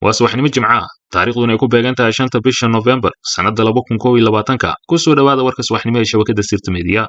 waa subaxnimo Jimco ah taariikhduna ay ku beegan tahay 5 bisha November sanada 2021 ku soo dhawaada warka subaxnimo ee shabakada Sirta Media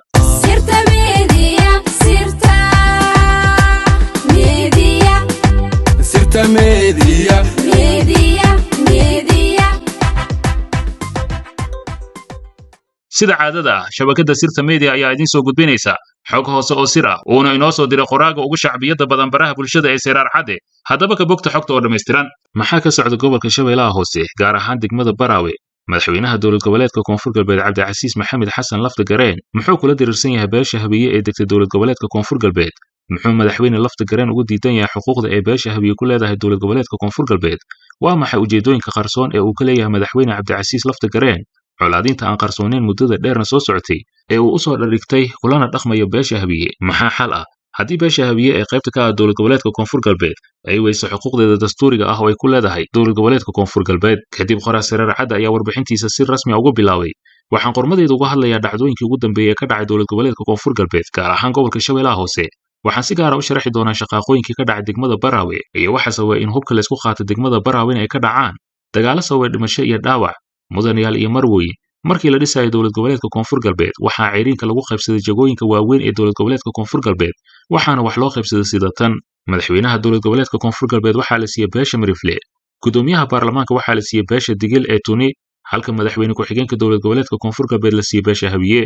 sida caadada ah shabakada Sirta Media ayaa idin soo gudbinaysa xog hoose oo sir ah oo inoo soo diray qoraaga ugu shacbiyada badan baraha bulshada ee Seraar Cade haddaba ka bogta xogta oo dhameystiran maxaa ka socda gobolka Shabeellaha Hoose gaar ahaan degmada Baraawe madaxweynaha dowlad goboleedka Koonfur Galbeed Cabdicasiis Maxamed Xasan Laftagareen muxuu kula dirirsan yahay beesha Habiye ee degtay dowlad goboleedka Koonfur Galbeed muxuu madaxweyne Laftagareen ugu diidan yahay xuquuqda ay beesha Habiye ku leedahay dowlad goboleedka Koonfur Galbeed waa maxay ujeedooyinka qarsoon ee uu ka leeyahay madaxweyne Cabdicasiis Laftagareen colaadinta aan qarsooneyn muddada dheerna soo socotay ee uu u soo dhigtay kulana dhaqmayo beesha Habiye maxaa xal ah haddii beesha Habiye ee qaybta ka ah dowlad goboleedka Koonfur Galbeed ay weyso xuquuqdeeda dastuuriga ah oo ay ku leedahay dowlad goboleedka Koonfur Galbeed kadib qoraal Seraar Cade ayaa warbixintiisa si rasmi ah ugu bilaabay waxaan qormadeedu uga hadlayaa dhacdooyinkii ugu dambeeyay ka dhacay dowlad goboleedka Koonfur Galbeed gaar ahaan gobolka Shabeellaha Hoose waxaan si gaar ah u sharaxi doonaa shaqooyinkii ka dhacay degmada Baraawe iyo waxa sababay in hubka la isku qaato degmada Baraawe ay ka dhacaan dagaalo sababay dhimasho iyo dhaawac mudanayaal iyo marwooyin markii la dhisay dowlad goboleedka Koonfur Galbeed waxa ceyrinka lagu qaybsaday jagooyinka waaweyn ee dowlad goboleedka Koonfur Galbeed waxaana wax loo qaybsaday sida tan madaxweynaha dowlad goboleedka Koonfur Galbeed waxa la siiyay beesha Marifle gudoomiyaha baarlamaanka waxa la siiyay beesha Digil ee Tuni halka madaxweyne ku xigeenka dowlad goboleedka Koonfur Galbeed la siiyay beesha Habiye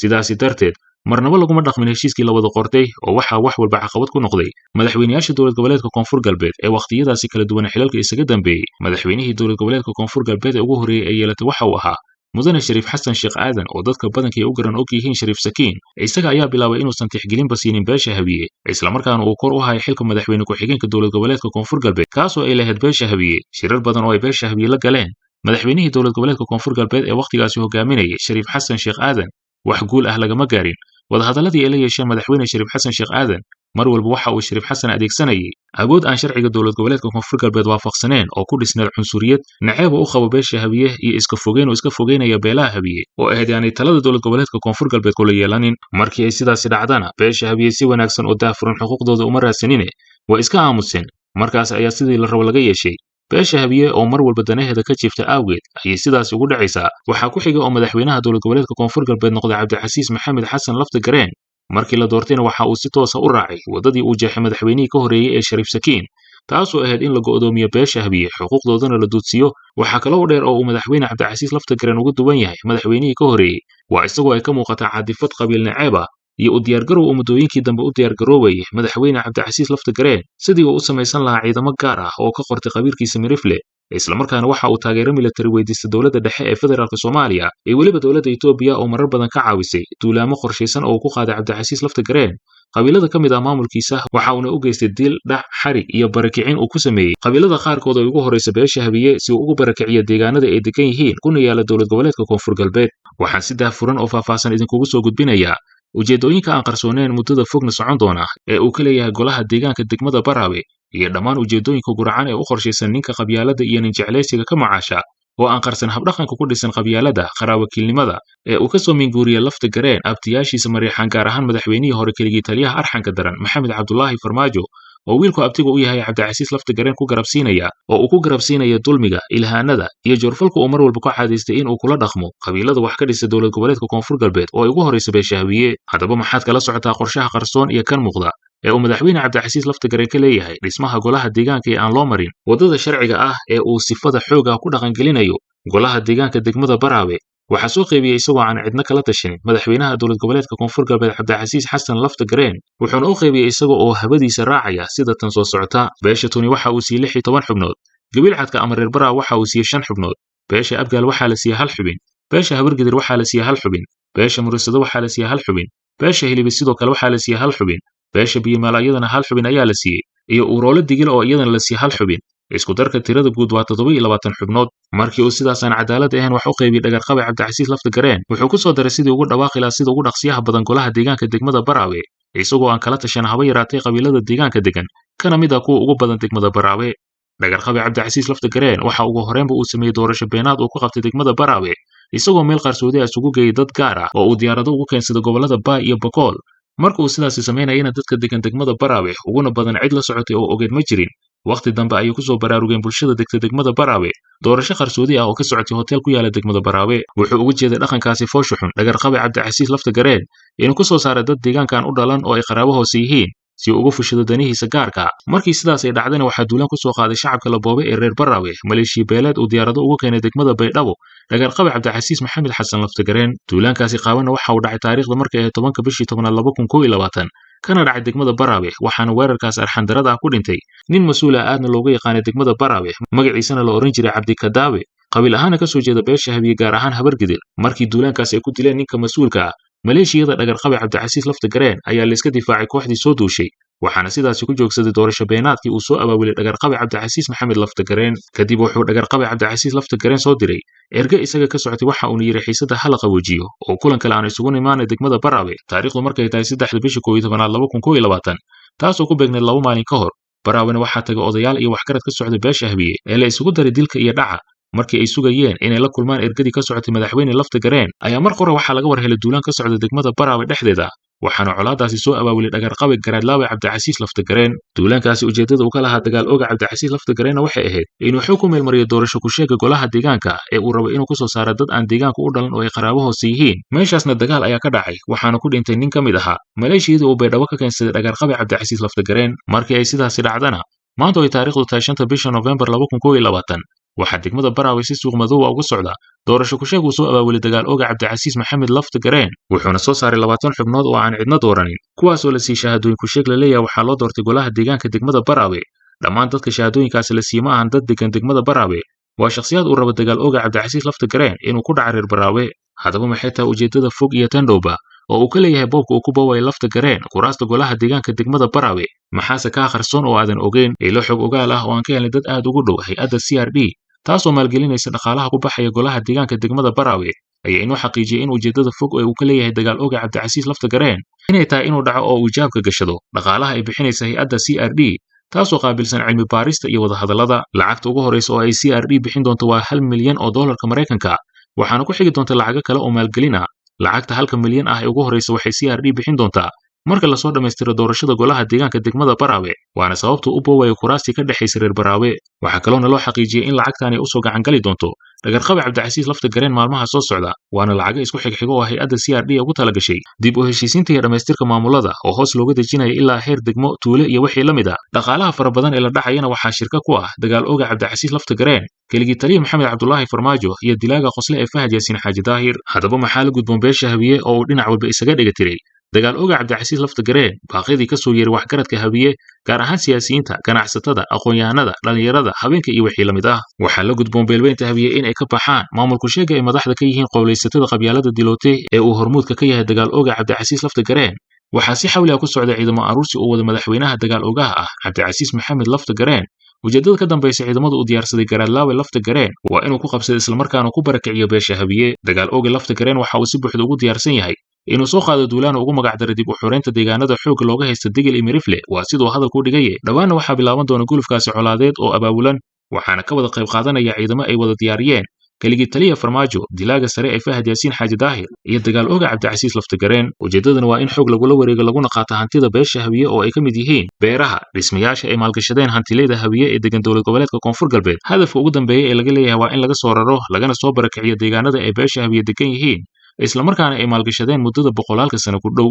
sidaasi darteed marnaba laguma dhaqmin heshiiskii la wada qortay oo waxa wax walba caqabad ku noqday madaxweynayaasha dowlad goboleedka Koonfur Galbeed ee waqtiyadaasi kala duwan xilalka isaga dambeeyay madaxweynihii dowlad goboleedka Koonfur Galbeed ee ugu horeeyay ee yeelatay waxa uu ahaa mudane Shariif Xasan Sheekh Aadan oo dadka badankii u garan og yihiin Shariif Sakiin isaga ayaa bilaabay inuu san tixgelin basiinin beesha Habiye isla markaana uu kor u hayay xilka madaxweyne ku xigeenka dowlad goboleedka Koonfur Galbeed kaasoo ay lahayd beesha Habiye shirar badan oo ay beesha Habiye la galeen madaxweynihii dowlad goboleedka Koonfur Galbeed ee waqtigaasi hogaaminayay Shariif Xasan Sheekh Aadan wax guul ah lagama gaarin wadahadaladii ay la yeesheen madaxweyne Shariif Xasan Sheekh Aadan mar walba waxa uu Shariif Xasan adeegsanayay awood aan sharciga dowlad goboleedka Koonfur Galbeed waafaqsaneen oo ku dhisnay cunsuriyad naceeb u qabo beesha Habiye iyo iska fogeynaya beelaha Habiye oo ahayd talada dowlad goboleedka Koonfur Galbeed kula yeelanin markii ay sidaasi dhacdana beesha Habiye si wanaagsan oo daafuran xuquuqdooda uma raadsanine waa iska aamusen markaas ayaa sidii la rabo laga yeeshay beesha Habiye oo mar walba danaheeda ka jiifta awgeed ayay sidaas ugu dhacaysaa waxa ku xiga oo madaxweynaha dowlad goboleedka Koonfur Galbeed noqday Cabdicasiis Maxamed Xasan Laftagareen markii la doortayna waxa uu si toos ah u raacay wadadii uu jeexay madaxweynihii ka horeeyay ee Shariif Sakiin taasoo ahayd in la go'doomiyo beesha Habiye xuquuqdoodana la duudsiyo waxa kale oo dheer oo uu madaxweyne Cabdicasiis Laftagareen ugu duwan yahay madaxweynihii ka horeeyay waa isagoo ay ka muuqata cadifad qabiil naceeb ah iyo u diyaargarow uu muddooyinkii dambe u diyaargaroobayay madaxweyne Cabdicasiis Laftagareen sidii uu u samaysan lahaa ciidamo gaar ah oo ka qortay qabiilkiisa Marifle isla markaana waxa uu taageero military weydiistay dowladda dhexe ee federaalka Soomaaliya iyo waliba dowladda Itoobiya oo marar badan ka caawisay duulaamo qorsheysan oo uu ku qaaday Cabdicasiis Laftagareen qabiilada ka mid ah maamulkiisa waxa uu u geystay dil dhac xarig iyo barakicin uu ku sameeyay qabiilada qaarkood oo ugu horeysa beesha Habiye si uu ugu barakiciyo deegaanada ay degan yihiin kuna yaala dowlad goboleedka Koonfur Galbeed waxaan si daafuran oo faahfaahsan idinkugu soo gudbinayaa ujeedooyinka aan qarsooneyn muddada fogna socon doona ee uu ka leeyahay golaha deegaanka degmada Baraawe iyo dhammaan ujeedooyinka guracan ee u qorsheysan ninka qabyaalada iyo nin jecleysiga ka macaasha oo aan qarsan habdhaqanka ku dhisan qabyaalada qaraawakiilnimada ee uu ka soo minguuriya Laftagareen abtiyaashiisa Mariixan gaar ahaan madaxweynihii hore keligii taliyaha arxanka daran Maxamed Cabdullaahi Farmaajo oo wiilku abtiga u yahay Cabdicasiis Laftagareen ku garabsiinaya oo uu ku garabsiinaya dulmiga ilhaanada iyo joorfalka uu mar walba ku caadaystay in uu kula dhaqmo qabiilada wax ka dhisa dowlad goboleedka Koonfur Galbeed oo ay ugu horeysa beesha Habiye haddaba maxaad kala socotaa qorshaha qarsoon iyo kan muuqda ee uu madaxweyne Cabdicasiis Laftagareen ka leeyahay dhismaha golaha deegaanka ee aan loo marin wadada sharciga ah ee uu sifada xoog ah ku dhaqan gelinayo golaha deegaanka degmada Baraawe waxa soo qaybiyay isagoo aan cidna kala tashan madaxweynaha dowlad goboleedka Koonfur Galbeed Cabdicasiis Xasan Laftagareen wuxuuna u qaybiyay isagoo oo habadiisa raacaya sida tan soo socota beesha Tuni waxa uu siiyay 16 xubnood gabilcadka ama reer Baraawe waxa uu siiyay 5 xubnood beesha Abgaal waxa la siiyay 1 xubin beesha Habargidir waxa la siiyay 1 xubin beesha Mursado waxa la siiyay 1 xubin beesha Hilibi sidoo kale waxa la siiyay 1 xubin beesha Biimaal iyadana 1 xubin ayaa la siiyay iyo Uroole Digil oo iyadana la siiyay 1 xubin isku darka tirada guud waa 27 xubnood markii uu sidaas aan cadaalad ahayn wax u qaybiyay dhagar qabi Cabdicasiis Laftagareen wuxuu ku soo daray sidii ugu dhawaaqi lahaa sida ugu dhaqsiyaha badan golaha deegaanka degmada Baraawe isagoo aan kala tashan haba yaraatay qabiilada deegaanka degan kana mid ah kuwa ugu badan degmada Baraawe dhagar qabi Cabdicasiis Laftagareen waxa ugu horeenba uu sameeyay doorasho beenaad oo ku qabtay degmada Baraawe isagoo meel qarsoodi ah isugu geeyay dad gaar ah oo uu diyaarado ugu keensaday gobolada Baay iyo Boqol markuu sidaas sameynayna dadka degan degmada Baraawe uguna badan cid la socotay oo ogeed ma jirin waqti dambe ayay ku soo baraarugeen bulshada degta degmada Baraawe doorasho qarsoodi ah oo ka socotay hotel ku yaala degmada Baraawe wuxuu ugu jeeday dhaqankaasi foosho xun dhagarqabe Cabdicasiis Laftagareen inuu ku soo saaray dad deegaankan u dhalan oo ay qaraabo hoose yihiin si uu ugu fushado danihiisa gaarka markii sidaas ay dhacdana waxaa duulaan ku soo qaaday shacabka la boobay ee reer Baraawe maleeshiya beeleed uu diyaarado ugu keenay degmada Baydhabo dhagarqabe Cabdicasiis Maxamed Xasan Laftagareen duulaankaasi qaawana waxa uu dhacay taariikhda markay ahayd 10 bishii 10 2021 kana dhacay degmada Baraawe waxaana weerarkaas arxan darada ah ku dhintay nin mas'uul ah aadna looga yaqaanay degmada Baraawe magaciisana la oran jiray Cabdi Kadaawe qabiil ahaan ka soo jeeda beesha Habiye gaar ahaan Habargidil markii duulaankaas ay ku dileen ninka mas'uulka ah maleeshiyada dhagarqabe Cabdicasiis Laftagareen ayaa la iska difaacay kooxdii soo duushay waxaana sidaasi ku joogsaday doorasho beenaadkii uu soo abaabulay dhagarqabe Cabdicasiis Maxamed Laftagareen kadib wuxuu dhagarqabe Cabdicasiis Laftagareen soo diray erga isaga ka socotay waxa uu yiri xiisada hal qaboojiyo oo kulan kale aan isugu nimaanay degmada Baraawe taariikhdu markay tahay 3 bishii 11 2021 taasoo ku beegneed 2 maalin ka hor Baraawena waxaa tagay odayaal iyo waxgarad ka socday beesha Habiye ee la isugu daray dilka iyo dhaca markii ay sugayeen inay la kulmaan ergadii ka socotay madaxweyne Laftagareen ayaa mar qore waxaa laga warhelay duulaan ka socday degmada Baraawe dhexdeeda waxaana colaadaasi soo abaabulay dhagarqabe Garaadlaawe Cabdicasiis Laftagareen duulaankaasi ujeedada uu ka lahaa dagaal ooga Cabdicasiis Laftagareen waxay ahayd inuu xog ku meelmariyo doorasho ku sheega golaha deegaanka ee uu rabo inuu ku soo saaro dad aan deegaanka u dhalan oo ay qaraabo hoose yihiin meeshaasna dagaal ayaa ka dhacay waxaana ku dhintay nin ka mid ahaa maleeshiyada uu Baydhabo ka keensaday dhagarqabe Cabdicasiis Laftagareen markii ay sidaasi dhacdana maanta ay taariikhdu tahay 5 bisha November 2021 waxaa degmada Baraawe si suuq madow uga socda doorasho ku sheeg uu soo abaabulay dagaal ooga Cabdicasiis Maxamed Laftagareen wuxuuna soo saaray 20 xubnood oo aan cidna dooranin kuwaas oo la sii shahaadooyin ku sheeg la leeyahay waxaa loo doortay golaha deegaanka degmada Baraawe dhammaan dadka shahaadooyinkaas la siima ahan dad degan degmada Baraawe waa shakhsiyaad uu rabo dagaal ooga Cabdicasiis Laftagareen inuu ku dhaco reer Baraawe hadaba maxay tahay ujeedada fog iyo tandhowba oo uu ka leeyahay boobka uu ku boobay Laftagareen kuraasta golaha deegaanka degmada Baraawe maxaase ka qarsoon oo aadan ogeyn ilo xog ogaal ah oo aan ka helnay dad aad ugu dhow hay'adda CRD taasoo maalgelinaysa dhaqaalaha ku baxaya golaha deegaanka degmada Baraawe ayaa inuu xaqiijiyay in ujeedada fog ee uu ka leeyahay dagaal ooga Cabdicasiis Laftagareen inay tahay inuu dhaco oo uu jaabka gashado dhaqaalaha ay bixinaysa hay'adda CRD taasoo qaabilsan cilmi baarista iyo wada hadallada lacagta ugu horeysa oo ay CRD bixin doonto waa 1 milyan oo dollarka Mareykanka waxaana ku xigi doonta lacago kale oo maalgelin ah lacagta 1 milyan ah ee ugu horeysa waxay CRD bixin doontaa marka la soo dhameystiro doorashada golaha deegaanka degmada Baraawe waana sababta uu boowayo kuraasti ka dhaxaysa reer Baraawe waxa kale oo loo xaqiijiyay in lacagtaani u soo gacan gali doonto dhagarqabe Cabdicasiis Laftagareen maalmaha soo socda waana lacag isku xigxigo oo hay'adda CRD ugu tala gashay dib u heshiisiinta iyo dhameystirka maamulada oo hoos looga dejinayo ilaa heer degmo tuule iyo wixii la mid ah dhaqaalaha fara badan ee la dhacayna waxaa shirka ku ah dagaal ooga Cabdicasiis Laftagareen keligii taliye Maxamed Cabdullaahi Farmaajo iyo dilaaga qosle ee Fahad Yaasiin Xaaji Daahir hadaba maxaa la gudboon beesha Habiye oo uu dhinac walba isaga dhiga tiray dagaal ooga Cabdicasiis Laftagareen baaqyadii ka soo yeeray waxgaradka Habiye gaar ahaan siyaasiyiinta ganacsatada aqoon-yahanada dhalinyarada habeenka iyo wixii la mid ah waxaa la gudboon beelweynta Habiye in ay ka baxaan maamulku sheega ay madaxda ka yihiin qowleysatada qabyaalada dilootay ee uu hormuudka ka yahay dagaal ooga Cabdicasiis Laftagareen waxaa si xawli ah ku socda ciidamo aruursi oo wada madaxweynaha dagaal oogaha ah Cabdicasiis Maxamed Laftagareen ujeedada ka dambaysa ciidamada u diyaarsaday Garaadlaawe Laftagareen waa inuu ku qabsado isla markaana ku barakiciyo beesha Habiye dagaal ooga Laftagareen waxa uu si buuxda ugu diyaarsan yahay inuu soo qaado duulaan ugu magac daray dib u xoreynta deegaanada xoog looga haysta Digil iyo Mirifle waa sidoo hadalku u dhigay dhawaana waxaa bilaaban doona gulufkaasi colaadeed oo abaabulan waxaana ka wada qayb qaadanaya ciidamo ay wada diyaariyeen keligii taliye Farmaajo dilaaga sare ee Fahad Yaasiin Xaaji Daahir iyo dagaal ooga Cabdicasiis Laftagareen ujeedadana waa in xoog lagula wareego laguna qaato hantida beesha Habiye oo ay ka mid yihiin beeraha dhismayaasha ay maalgashadeen hantileeda Habiye ee degan dowlad goboleedka Koonfur Galbeed hadafka ugu dambeeyay ee laga leeyahay waa in laga soo raro lagana soo barakiciyo deegaanada ay beesha Habiye degan yihiin isla markaana ay maalgashadeen muddada boqolaalka sano ku dhow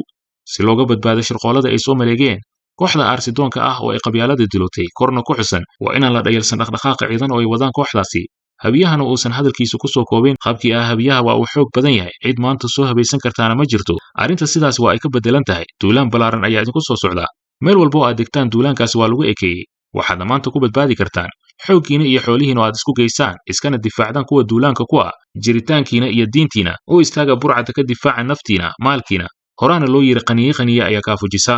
si looga badbaado shirqoolada ay soo maleegeen kooxda aarsidoonka ah oo ay qabyaalada dilootay korna ku xusan waa inaan la dhayalsan dhaqdhaqaaqa ciidan oo ay wadaan kooxdaasi habiyahana uusan hadalkiisa ku soo koobin qabkii ah habiyaha waa uu xoog badan yahay cid maanta soo habaysan kartaana ma jirto arrinta sidaas waa ay ka bedelan tahay duulaan balaaran ayaa idinku soo socda meel walba oo aad degtaan duulaankaasi waa lagu ekeeyey waxaadna maanta ku badbaadi kartaan xooggiina iyo xoolihiina oo aad isku geysaan iskana difaacdaan kuwa duulaanka ku ah jiritaankiina iyo diintiina oo istaaga burcada ka difaaca naftiina maalkiina horaana loo yiri qaniye ayaa kaa fujisa